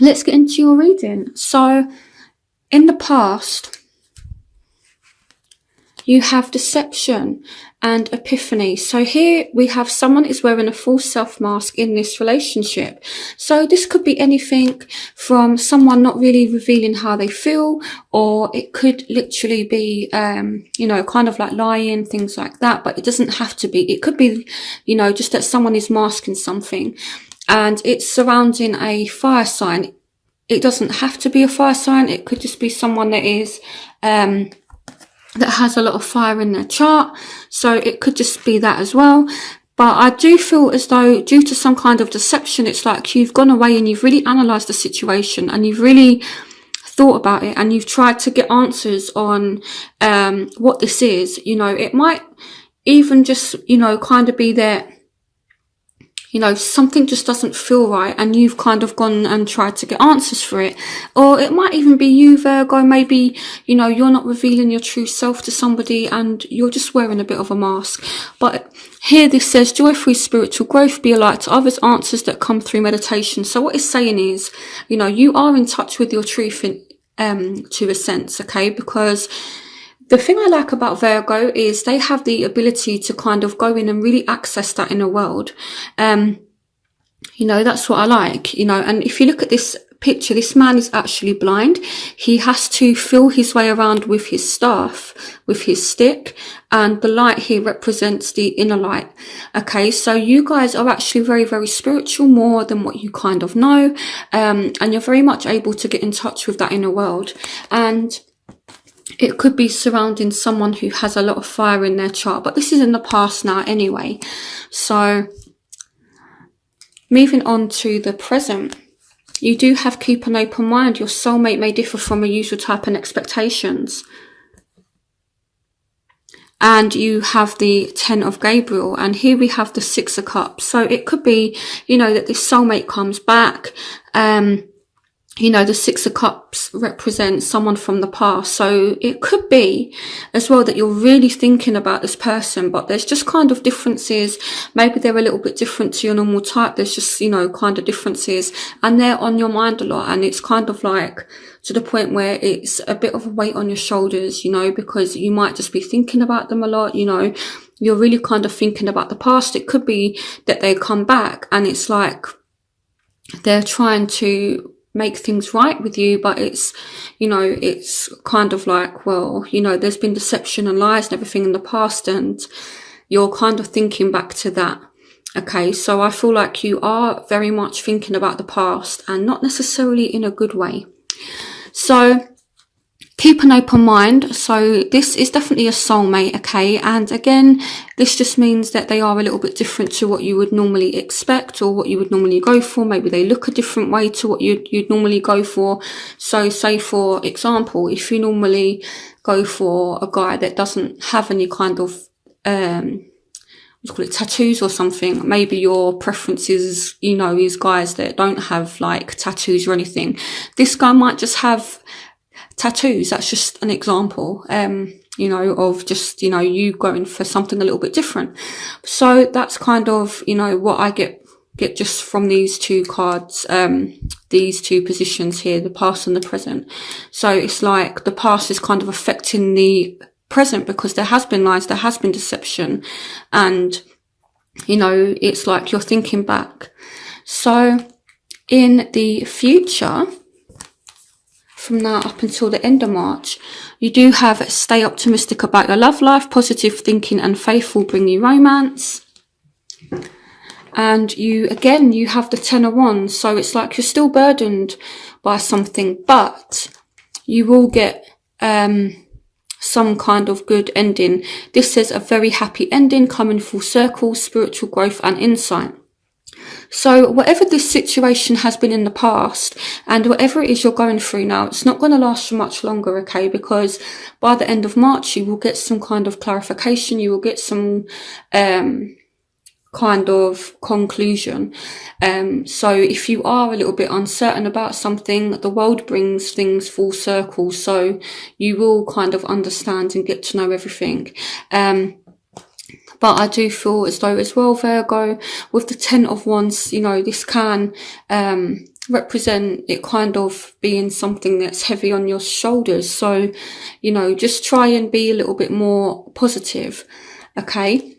let's get into your reading. So in the past, you have deception and epiphany. So here we have someone is wearing a full self mask in this relationship. So this could be anything from someone not really revealing how they feel, or it could literally be, you know, kind of like lying, things like that. But it doesn't have to be. It could be, you know, just that someone is masking something, and it's surrounding a fire sign. It doesn't have to be a fire sign. It could just be someone that is, that has a lot of fire in their chart. So it could just be that as well. But I do feel as though due to some kind of deception, it's like you've gone away and you've really analysed the situation and you've really thought about it and you've tried to get answers on what this is. You know, it might even just, you know, kind of be that, you know, something just doesn't feel right and you've kind of gone and tried to get answers for it. Or it might even be you, Virgo. Maybe, you know, you're not revealing your true self to somebody and you're just wearing a bit of a mask. But here this says, joy through spiritual growth, be a light to others, answers that come through meditation. So what it's saying is, you know, you are in touch with your truth to a sense, okay? Because the thing I like about Virgo is they have the ability to kind of go in and really access that inner world. You know, that's what I like, you know, and if you look at this picture, this man is actually blind. He has to feel his way around with his staff, with his stick, and the light here represents the inner light. Okay, so you guys are actually very, very spiritual, more than what you kind of know, and you're very much able to get in touch with that inner world. And it could be surrounding someone who has a lot of fire in their chart, but this is in the past now anyway. So moving on to the present, you do have keep an open mind. Your soulmate may differ from a usual type and expectations. And you have the 10 of Gabriel, and here we have the 6 of Cups. So it could be, you know, that this soulmate comes back. You know, the 6 of Cups represents someone from the past. So it could be as well that you're really thinking about this person, but there's just kind of differences. Maybe they're a little bit different to your normal type. There's just, you know, kind of differences, and they're on your mind a lot. And it's kind of like to the point where it's a bit of a weight on your shoulders, you know, because you might just be thinking about them a lot. You know, you're really kind of thinking about the past. It could be that they come back and it's like they're trying to make things right with you, but it's, you know, it's kind of like, well, you know, there's been deception and lies and everything in the past, and you're kind of thinking back to that. Okay, so I feel like you are very much thinking about the past and not necessarily in a good way. So keep an open mind. So this is definitely a soulmate, okay? And again, this just means that they are a little bit different to what you would normally expect or what you would normally go for. Maybe they look a different way to what you'd normally go for. So say, for example, if you normally go for a guy that doesn't have any kind of, call it tattoos or something, maybe your preference is, you know, is guys that don't have like tattoos or anything. This guy might just have tattoos. That's just an example, you know, of just, you know, you going for something a little bit different. So that's kind of, you know, what I get just from these two cards, these two positions here, the past and the present. So it's like the past is kind of affecting the present because there has been lies, there has been deception, and, you know, it's like you're thinking back. So in the future, from now up until the end of March, you do have stay optimistic about your love life, positive thinking and faith will bring you romance. And you, again, you have the 10 of Wands. So it's like you're still burdened by something, but you will get some kind of good ending. This says a very happy ending, coming full circle, spiritual growth and insight. So whatever this situation has been in the past and whatever it is you're going through now, it's not going to last for much longer, okay? Because by the end of March, you will get some kind of clarification. You will get some kind of conclusion. So if you are a little bit uncertain about something, the world brings things full circle. So you will kind of understand and get to know everything. But I do feel as though as well, Virgo, with the 10 of Wands, you know, this can represent it kind of being something that's heavy on your shoulders. So, you know, just try and be a little bit more positive, okay?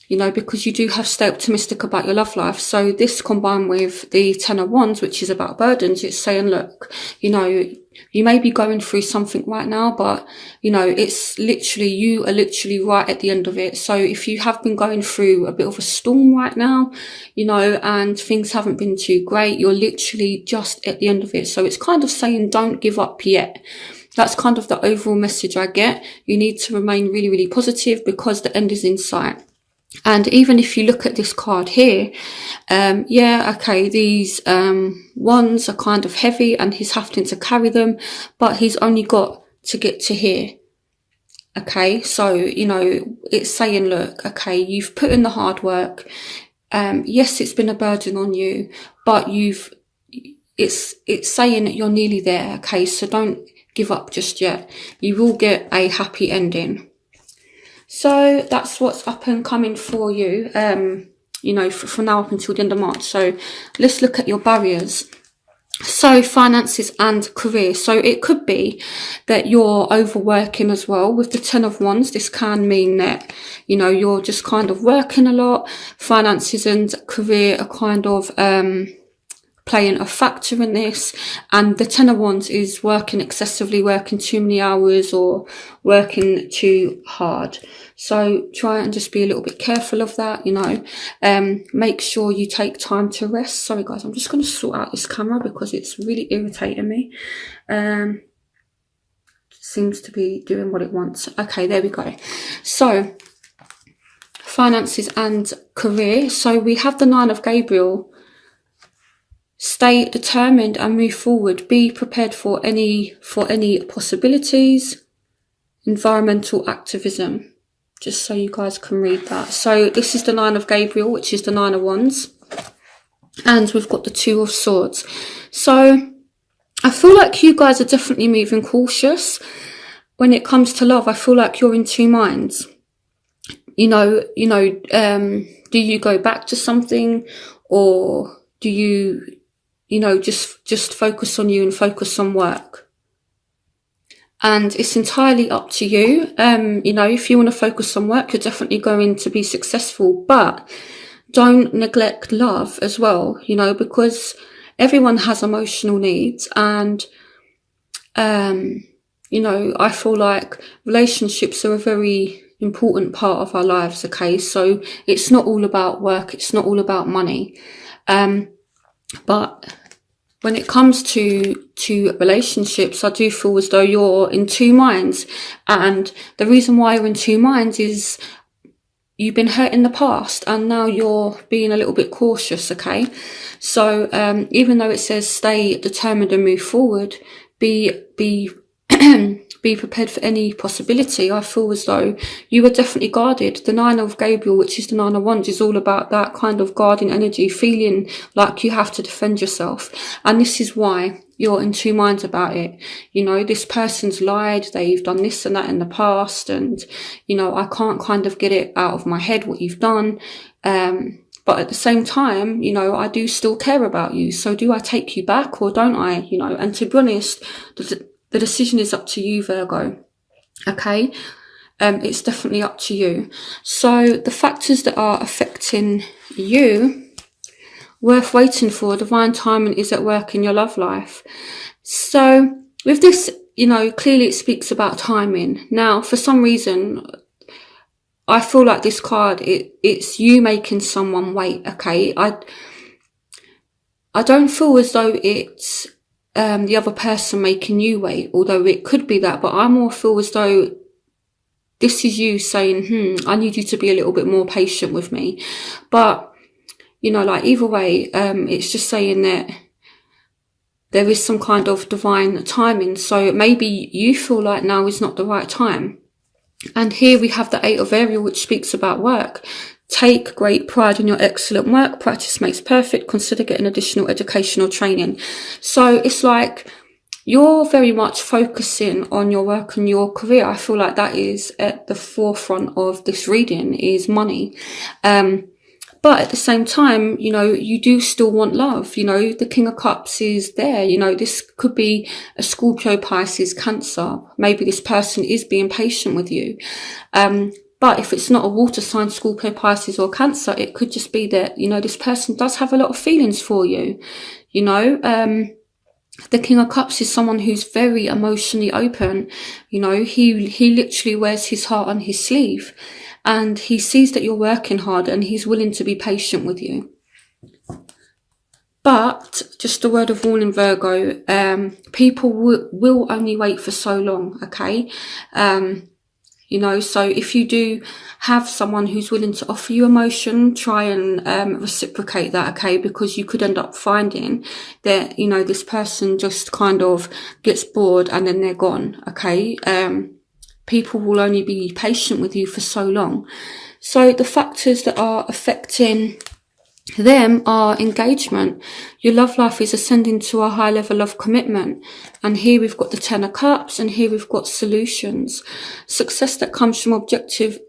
You know, because you do have to stay optimistic about your love life. So this combined with the Ten of Wands, which is about burdens, it's saying, look, you know, you may be going through something right now, but, you know, it's literally, you are literally right at the end of it. So if you have been going through a bit of a storm right now, you know, and things haven't been too great, you're literally just at the end of it. So it's kind of saying, don't give up yet. That's kind of the overall message I get. You need to remain really, really positive because the end is in sight. And even if you look at this card here, yeah, okay, these wands are kind of heavy and he's having to carry them, but he's only got to get to here. Okay, so, you know, it's saying, look, okay, you've put in the hard work. Yes, it's been a burden on you, but it's saying that you're nearly there. Okay, so don't give up just yet. You will get a happy ending. So that's what's up and coming for you, you know, from now up until the end of March. So let's look at your barriers. So finances and career. So it could be that you're overworking as well. With the Ten of Wands, this can mean that, you know, you're just kind of working a lot. Finances and career are kind of playing a factor in this, and the Ten of Wands is working excessively, working too many hours or working too hard. So try and just be a little bit careful of that, you know. Make sure you take time to rest. Sorry guys, I'm just going to sort out this camera because it's really irritating me. Seems to be doing what it wants. Okay, there we go. So finances and career. So we have the Nine of Gabriel. Stay determined and move forward. Be prepared for any possibilities. Environmental activism. Just so you guys can read that. So this is the Nine of Gabriel, which is the Nine of Wands. And we've got the Two of Swords. So I feel like you guys are definitely moving cautious. When it comes to love, I feel like you're in two minds. You know, do you go back to something, or do you know, just focus on you and focus on work? And it's entirely up to you. You know, if you want to focus on work, you're definitely going to be successful, but don't neglect love as well, you know, because everyone has emotional needs. And, you know, I feel like relationships are a very important part of our lives. Okay. So it's not all about work. It's not all about money. But when it comes to relationships, I do feel as though you're in two minds. And the reason why you're in two minds is you've been hurt in the past and now you're being a little bit cautious, okay? So even though it says stay determined and move forward, be prepared for any possibility, I feel as though you are definitely guarded. The Nine of Gabriel, which is the Nine of Wands, is all about that kind of guarding energy, feeling like you have to defend yourself. And this is why you're in two minds about it. You know, this person's lied, they've done this and that in the past, and, you know, I can't kind of get it out of my head what you've done. But at the same time, you know, I do still care about you. So do I take you back or don't I? You know, and to be honest, the decision is up to you, Virgo. Okay? It's definitely up to you. So the factors that are affecting you, worth waiting for, divine timing is at work in your love life. So with this, you know, clearly it speaks about timing. Now, for some reason, I feel like this card, it's you making someone wait, okay? I don't feel as though it's the other person making you wait, although it could be that, but I more feel as though this is you saying, I need you to be a little bit more patient with me. But, you know, like either way, it's just saying that there is some kind of divine timing. So maybe you feel like now is not the right time. And here we have the Eight of Ariel, which speaks about work. Take great pride in your excellent work. Practice makes perfect. Consider getting additional educational training. So it's like you're very much focusing on your work and your career. I feel like that is at the forefront of this reading, is money. But at the same time, you know, you do still want love. You know, the King of Cups is there. You know, this could be a Scorpio, Pisces, Cancer. Maybe this person is being patient with you. But if it's not a water sign, Scorpio, Pisces or Cancer, it could just be that, you know, this person does have a lot of feelings for you. You know, the King of Cups is someone who's very emotionally open. You know, he literally wears his heart on his sleeve, and he sees that you're working hard and he's willing to be patient with you. But just a word of warning, Virgo, people will only wait for so long, okay? You know, so if you do have someone who's willing to offer you emotion, try and reciprocate that, okay? Because you could end up finding that, you know, this person just kind of gets bored and then they're gone, okay? People will only be patient with you for so long. So the factors that are affecting them are engagement. Your love life is ascending to a high level of commitment. And here we've got the Ten of Cups, and here we've got solutions. Success that comes from subjective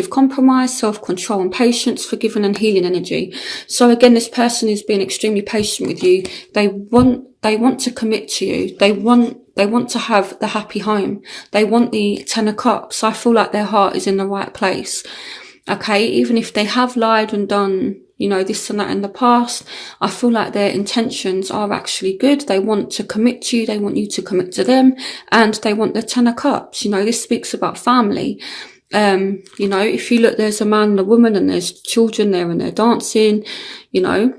compromise, self-control and patience, forgiving and healing energy. So again, this person is being extremely patient with you. They want to commit to you. They want to have the happy home. They want the Ten of Cups. I feel like their heart is in the right place. Okay, even if they have lied and done, you know, this and that in the past, I feel like their intentions are actually good. They want to commit to you. They want you to commit to them, and they want the Ten of Cups. You know, this speaks about family. You know, if you look, there's a man and a woman and there's children there and they're dancing, you know.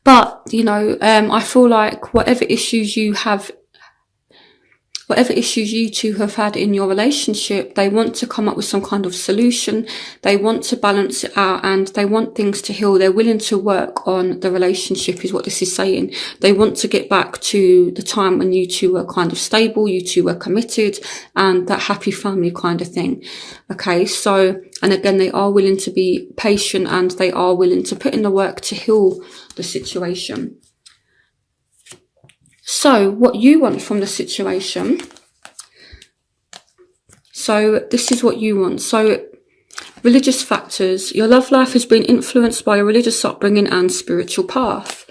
But, you know, I feel like whatever issues you two have had in your relationship, they want to come up with some kind of solution. They want to balance it out and they want things to heal. They're willing to work on the relationship is what this is saying. They want to get back to the time when you two were kind of stable, you two were committed, and that happy family kind of thing. Okay, so, and again, they are willing to be patient and they are willing to put in the work to heal the situation. So what you want from the situation. So this is what you want. So religious factors. Your love life has been influenced by a religious upbringing and spiritual path.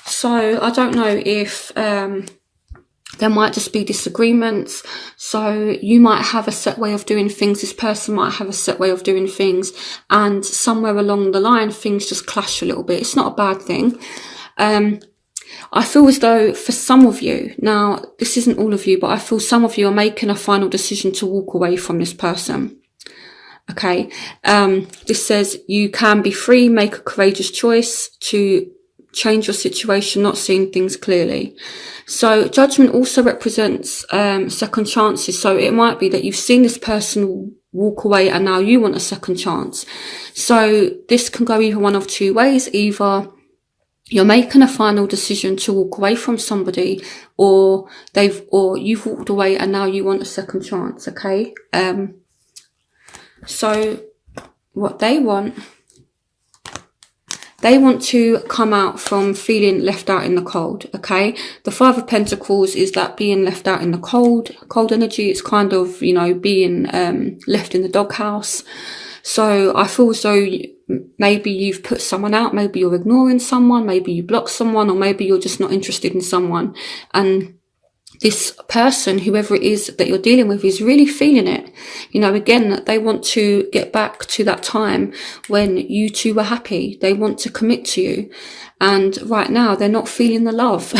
So I don't know if there might just be disagreements. So you might have a set way of doing things. This person might have a set way of doing things. And somewhere along the line, things just clash a little bit. It's not a bad thing. I feel as though for some of you, now this isn't all of you, but I feel some of you are making a final decision to walk away from this person. Okay. This says you can be free, make a courageous choice to change your situation, not seeing things clearly. So judgment also represents second chances. So it might be that you've seen this person walk away and now you want a second chance. So this can go either one of two ways. Either you're making a final decision to walk away from somebody, or you've walked away and now you want a second chance. Okay. So what they want to come out from feeling left out in the cold. Okay. The Five of Pentacles is that being left out in the cold energy. It's kind of, you know, being, left in the doghouse. So I feel as though maybe you've put someone out, maybe you're ignoring someone, maybe you block someone, or maybe you're just not interested in someone. And this person, whoever it is that you're dealing with, is really feeling it. You know, again, they want to get back to that time when you two were happy. They want to commit to you. And right now, they're not feeling the love.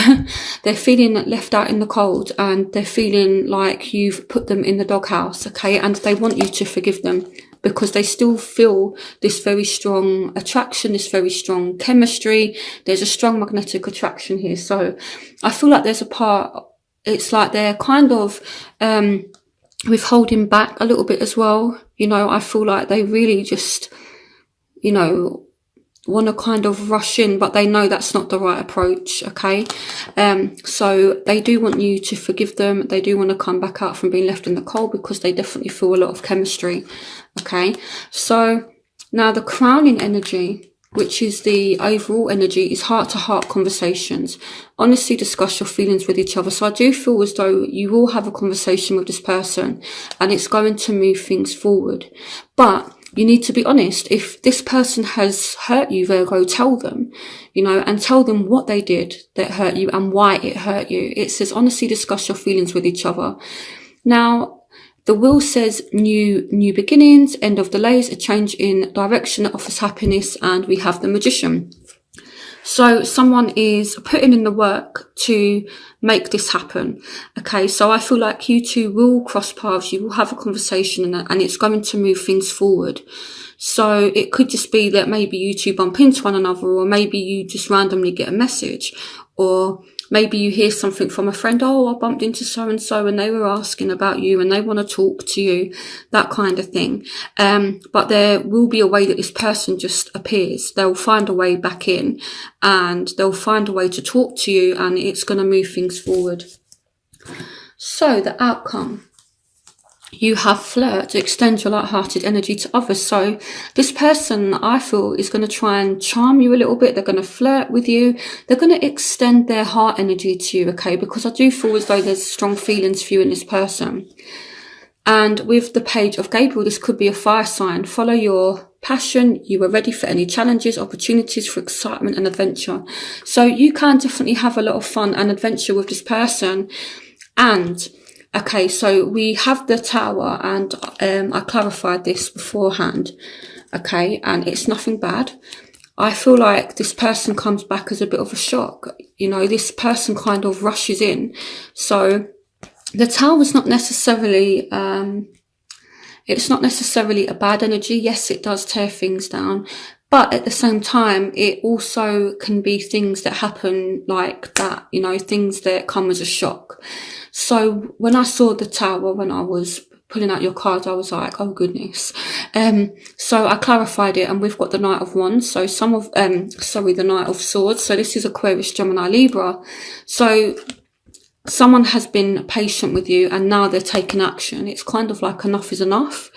They're feeling left out in the cold, and they're feeling like you've put them in the doghouse, okay? And they want you to forgive them, because they still feel this very strong attraction, this very strong chemistry. There's a strong magnetic attraction here. So I feel like there's a part, it's like they're kind of withholding back a little bit as well. You know, I feel like they really just, you know, want to kind of rush in, but they know that's not the right approach. Okay. So they do want you to forgive them. They do want to come back out from being left in the cold, because they definitely feel a lot of chemistry. Okay. So now the crowning energy, which is the overall energy, is heart-to-heart conversations. Honestly discuss your feelings with each other. So I do feel as though you will have a conversation with this person and it's going to move things forward. But you need to be honest. If this person has hurt you, Virgo, tell them, you know, and tell them what they did that hurt you and why it hurt you. It says honestly discuss your feelings with each other. Now, the wheel says new beginnings, end of delays, a change in direction that offers happiness, and we have the Magician. So someone is putting in the work to make this happen. Okay, so I feel like you two will cross paths, you will have a conversation, and it's going to move things forward. So it could just be that maybe you two bump into one another, or maybe you just randomly get a message, or maybe you hear something from a friend, oh, I bumped into so-and-so and they were asking about you and they want to talk to you, that kind of thing. But there will be a way that this person just appears. They'll find a way back in and they'll find a way to talk to you, and it's going to move things forward. So the outcome. You have flirt to extend your light-hearted energy to others. So this person, I feel, is going to try and charm you a little bit. They're going to flirt with you. They're going to extend their heart energy to you, okay? Because I do feel as though there's strong feelings for you in this person. And with the Page of Gabriel, this could be a fire sign. Follow your passion. You are ready for any challenges, opportunities for excitement and adventure. So you can definitely have a lot of fun and adventure with this person. And okay, so we have the Tower, and I clarified this beforehand, okay, and it's nothing bad. I feel like this person comes back as a bit of a shock. You know, this person kind of rushes in. So the Tower is not necessarily, it's not necessarily a bad energy. Yes, it does tear things down. But at the same time, it also can be things that happen like that, you know, things that come as a shock. So when I saw the Tower, when I was pulling out your cards, I was like, oh goodness. So I clarified it, and we've got the Knight of Wands. So the Knight of Swords. So this is Aquarius, Gemini, Libra. So someone has been patient with you and now they're taking action. It's kind of like enough is enough.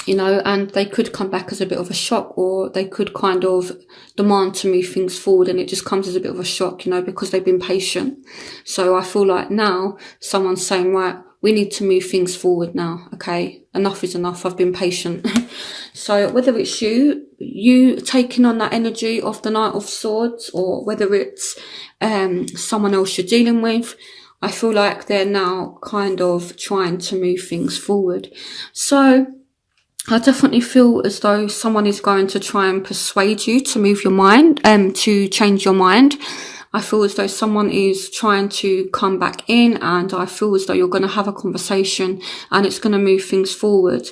You know, and they could come back as a bit of a shock, or they could kind of demand to move things forward, and it just comes as a bit of a shock, you know, because they've been patient. So I feel like now someone's saying, right, we need to move things forward now. Okay, enough is enough. I've been patient. So whether it's you taking on that energy of the Knight of Swords, or whether it's someone else you're dealing with, I feel like they're now kind of trying to move things forward. So I definitely feel as though someone is going to try and persuade you to move your mind, to change your mind. I feel as though someone is trying to come back in, and I feel as though you're going to have a conversation and it's going to move things forward.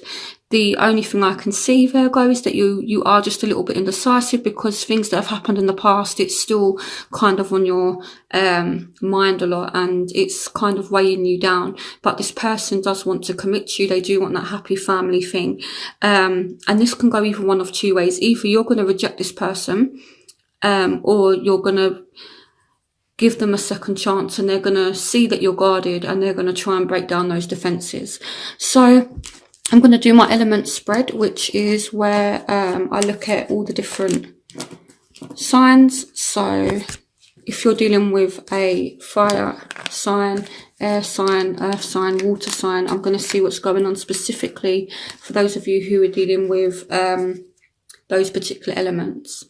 The only thing I can see, Virgo, is that you are just a little bit indecisive, because things that have happened in the past, it's still kind of on your mind a lot, and it's kind of weighing you down. But this person does want to commit to you. They do want that happy family thing. And this can go either one of two ways. Either you're going to reject this person, or you're going to give them a second chance, and they're going to see that you're guarded, and they're going to try and break down those defenses. So I'm going to do my element spread, which is where I look at all the different signs. So if you're dealing with a fire sign, air sign, earth sign, water sign, I'm going to see what's going on specifically for those of you who are dealing with those particular elements.